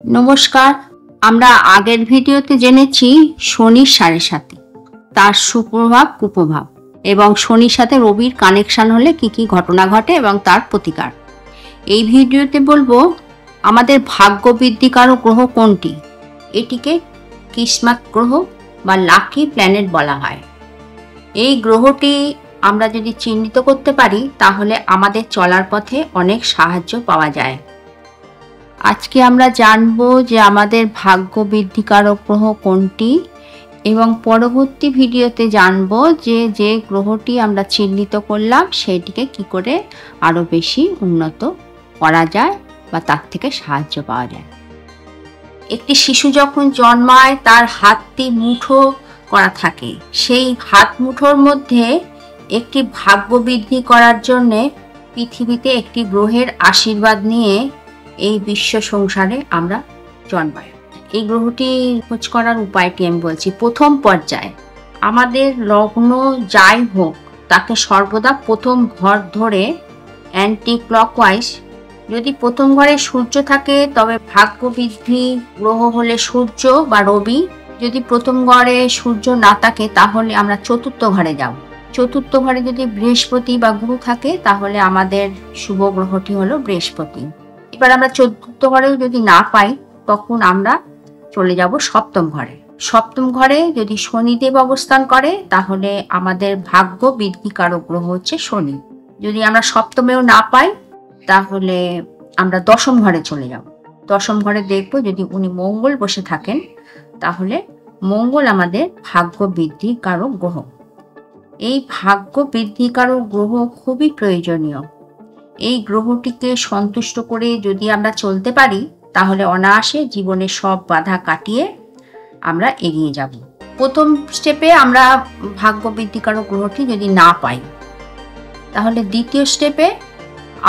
নমস্কার। আমরা আগের ভিডিওতে জেনেছি শনির সাড়ে সাথে, তার সুপ্রভাব কুপ্রভাব এবং শনির সাথে রবির কানেকশন হলে কি কি ঘটনা ঘটে এবং তার প্রতিকার। এই ভিডিওতে বলবো আমাদের ভাগ্য বৃদ্ধিকারক গ্রহ কোনটি। এটিকে কিসমত গ্রহ বা লাকি প্ল্যানেট বলা হয়। এই গ্রহটি আমরা যদি চিহ্নিত করতে পারি তাহলে আমাদের চলার পথে অনেক সাহায্য পাওয়া যায়। আজকে আমরা জানব যে আমাদের ভাগ্য বৃদ্ধিকারক গ্রহ কোনটি এবং পরবর্তী ভিডিওতে জানব যে যে গ্রহটি আমরা চিহ্নিত করলাম সেটিকে কি করে আরো বেশি উন্নত করা যায় বা তার থেকে সাহায্য পাওয়া যায়। একটি শিশু যখন জন্মায় তার হাতটি মুঠো করা থাকে, সেই হাত মুঠোর মধ্যে একটি ভাগ্য বৃদ্ধি করার জন্য পৃথিবীতে একটি গ্রহের আশীর্বাদ নিয়ে এই বিশ্ব সংসারে আমরা জন্মাই। এই গ্রহটি খোঁজ করার উপায়টি আমি বলছি। প্রথম পর্যায়ে আমাদের লগ্ন যাই হোক তাকে সর্বদা প্রথম ঘর ধরে অ্যান্টি ক্লকওয়াইজ, যদি প্রথম ঘরে সূর্য থাকে তবে ভাগ্য বৃদ্ধি গ্রহ হলে সূর্য বা রবি। যদি প্রথম ঘরে সূর্য না থাকে তাহলে আমরা চতুর্থ ঘরে যাব। চতুর্থ ঘরে যদি বৃহস্পতি বা গুরু থাকে তাহলে আমাদের শুভ গ্রহটি হলো বৃহস্পতি। এবার আমরা চতুর্থ ঘরেও যদি না পাই তখন আমরা চলে যাব সপ্তম ঘরে। সপ্তম ঘরে যদি শনিদেব অবস্থান করে তাহলে আমাদের ভাগ্য বৃদ্ধিকারক গ্রহ হচ্ছে শনি। যদি আমরা সপ্তমেও না পাই তাহলে আমরা দশম ঘরে চলে যাব। দশম ঘরে দেখব যদি উনি মঙ্গল বসে থাকেন তাহলে মঙ্গল আমাদের ভাগ্য বৃদ্ধিকারক গ্রহ। এই ভাগ্য বৃদ্ধিকারক গ্রহ খুবই প্রয়োজনীয়। এই গ্রহটিকে সন্তুষ্ট করে যদি আমরা চলতে পারি তাহলে অনায়াসে জীবনের সব বাধা কাটিয়ে আমরা এগিয়ে যাব। প্রথম স্টেপে আমরা ভাগ্য বৃদ্ধিকারক গ্রহটি যদি না পাই তাহলে দ্বিতীয় স্টেপে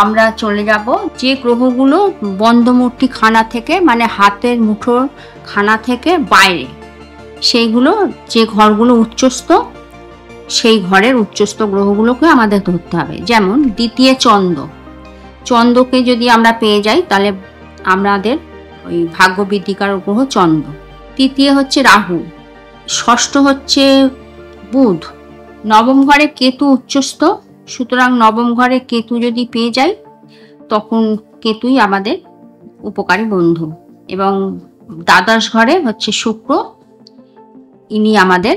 আমরা চলে যাব যে গ্রহগুলো বন্ধমূর্তি খানা থেকে, মানে হাতের মুঠোর খানা থেকে বাইরে, সেইগুলো যে ঘরগুলো উচ্চস্থ, সেই ঘরের উচ্চস্থ গ্রহগুলোকে আমাদের ধরতে হবে। যেমন দ্বিতীয় চন্দ্রকে যদি আমরা পেয়ে যাই তাহলে আমাদের ওই ভাগ্য বৃদ্ধিকারক গ্রহ চন্দ্র। তৃতীয় হচ্ছে রাহু, ষষ্ঠ হচ্ছে বুধ, নবম ঘরে কেতু উচ্চস্থ, সুতরাং নবম ঘরে কেতু যদি পেয়ে যাই তখন কেতুই আমাদের উপকারী বন্ধু। এবং দ্বাদশ ঘরে হচ্ছে শুক্র, ইনি আমাদের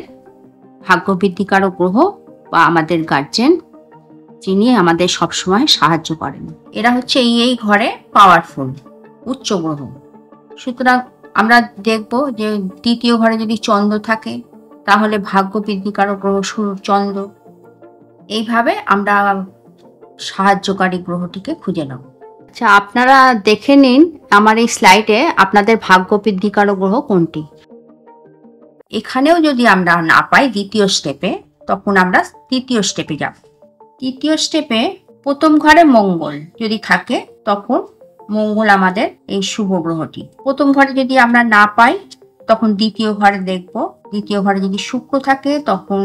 ভাগ্য বৃদ্ধিকারক গ্রহ বা আমাদের গার্জেন, যিনি আমাদের সবসময় সাহায্য করেন। এরা হচ্ছে এই ঘরে পাওয়ারফুল উচ্চ গ্রহ। সুতরাং আমরা দেখব যে তৃতীয় ঘরে যদি চন্দ্র থাকে তাহলে ভাগ্য বৃদ্ধিকারক গ্রহ চন্দ্র। এইভাবে আমরা সাহায্যকারী গ্রহটিকে খুঁজে নেব। আচ্ছা, আপনারা দেখে নিন আমার এই স্লাইডে আপনাদের ভাগ্য বৃদ্ধিকারক গ্রহ কোনটি। এখানেও যদি আমরা না পাই দ্বিতীয় স্টেপে তখন আমরা তৃতীয় স্টেপে যাব। তৃতীয় স্টেপে প্রথম ঘরে মঙ্গল যদি থাকে তখন মঙ্গল আমাদের এই শুভ গ্রহটি। প্রথম ঘরে যদি আমরা না পাই তখন দ্বিতীয় ঘরে দেখব। দ্বিতীয় ঘরে যদি শুক্র থাকে তখন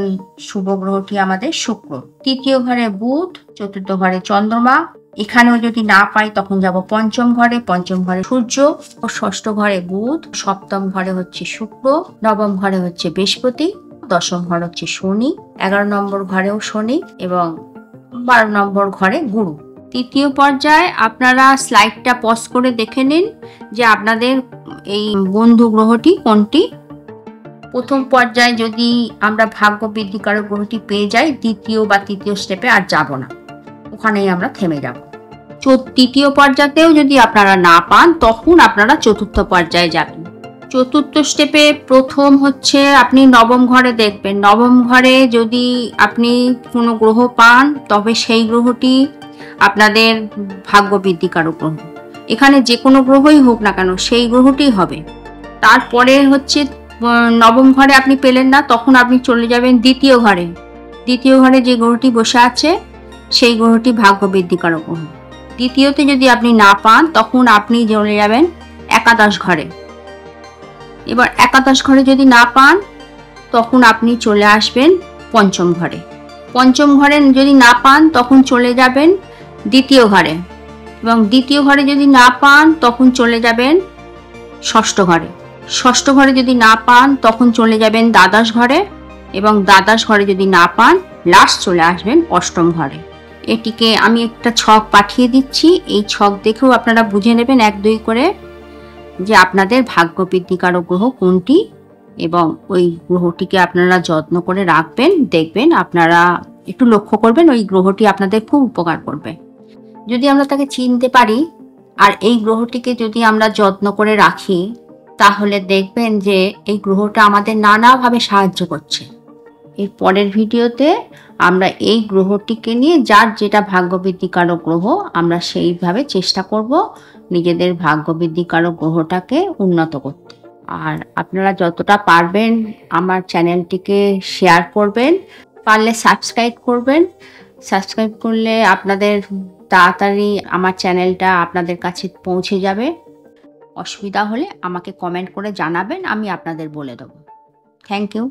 শুভ গ্রহটি আমাদের শুক্র। তৃতীয় ঘরে বুধ, চতুর্থ ঘরে চন্দ্রমা। এখানেও যদি না পাই তখন যাব পঞ্চম ঘরে। পঞ্চম ঘরে সূর্য ও ষষ্ঠ ঘরে বুধ, সপ্তম ঘরে হচ্ছে শুক্র, নবম ঘরে হচ্ছে বৃহস্পতি, দশম ঘর হচ্ছে শনি, 11 নম্বর ঘরেও শনি এবং 12 নম্বর ঘরে গুরু। তৃতীয় পর্যায়ে আপনারা স্লাইডটা পজ করে দেখে নিন যে আপনাদের এই বন্ধু গ্রহটি কোনটি। প্রথম পর্যায়ে যদি আমরা ভাগ্য বৃদ্ধিকারক গ্রহটি পেয়ে যাই দ্বিতীয় বা তৃতীয় স্টেপে আর যাব না, ওখানেই আমরা থেমে যাব। তৃতীয় পর্যায়েও যদি আপনারা না পান তখন আপনারা চতুর্থ পর্যায়ে যাবেন। চতুর্থ স্টেপে প্রথম হচ্ছে আপনি নবম ঘরে দেখবেন। নবম ঘরে যদি আপনি কোনো গ্রহ পান তবে সেই গ্রহটি আপনাদের ভাগ্য বৃদ্ধিকারক গ্রহ। এখানে যে কোনো গ্রহই হোক না কেন সেই গ্রহটি হবে। তারপরে হচ্ছে নবম ঘরে আপনি পেলেন না তখন আপনি চলে যাবেন দ্বিতীয় ঘরে। দ্বিতীয় ঘরে যে গ্রহটি বসে আছে সেই গ্রহটি ভাগ্য বৃদ্ধিকারক গ্রহ। দ্বিতীয়তে যদি আপনি না পান তখন আপনি চলে যাবেন একাদশ ঘরে। এবার একাদশ ঘরে যদি না পান তখন আপনি চলে আসবেন পঞ্চম ঘরে। পঞ্চম ঘরে যদি না পান তখন চলে যাবেন দ্বিতীয় ঘরে এবং দ্বিতীয় ঘরে যদি না পান তখন চলে যাবেন ষষ্ঠ ঘরে। ষষ্ঠ ঘরে যদি না পান তখন চলে যাবেন দ্বাদশ ঘরে, এবং দ্বাদশ ঘরে যদি না পান লাস্ট চলে আসবেন অষ্টম ঘরে। এটিকে আমি একটা ছক পাঠিয়ে দিচ্ছি, এই ছক দেখেও আপনারা বুঝে নেবেন 1-2 করে যে আপনাদের ভাগ্য বৃদ্ধিকারক গ্রহ কোনটি, এবং ওই গ্রহটিকে আপনারা যত্ন করে রাখবেন। দেখবেন আপনারা একটু লক্ষ্য করবেন, ওই গ্রহটি আপনাদের খুব উপকার করবে যদি আমরা তাকে চিনতে পারি। আর এই গ্রহটিকে যদি আমরা যত্ন করে রাখি তাহলে দেখবেন যে এই গ্রহটা আমাদের নানাভাবে সাহায্য করছে। এর পরের ভিডিওতে আমরা এই গ্রহটিকে নিয়ে যার যেটা ভাগ্য বৃদ্ধিকারক গ্রহ আমরা সেইভাবে চেষ্টা করব নিজেদের ভাগ্য বৃদ্ধিকারক গ্রহটাকে উন্নত করতে। আর আপনারা যতটা পারবেন আমার চ্যানেলটিকে শেয়ার করবেন, পারলে সাবস্ক্রাইব করবেন। সাবস্ক্রাইব করলে আপনাদের তাড়াতাড়ি আমার চ্যানেলটা আপনাদের কাছে পৌঁছে যাবে। অসুবিধা হলে আমাকে কমেন্ট করে জানাবেন, আমি আপনাদের বলে দেবো। Thank you.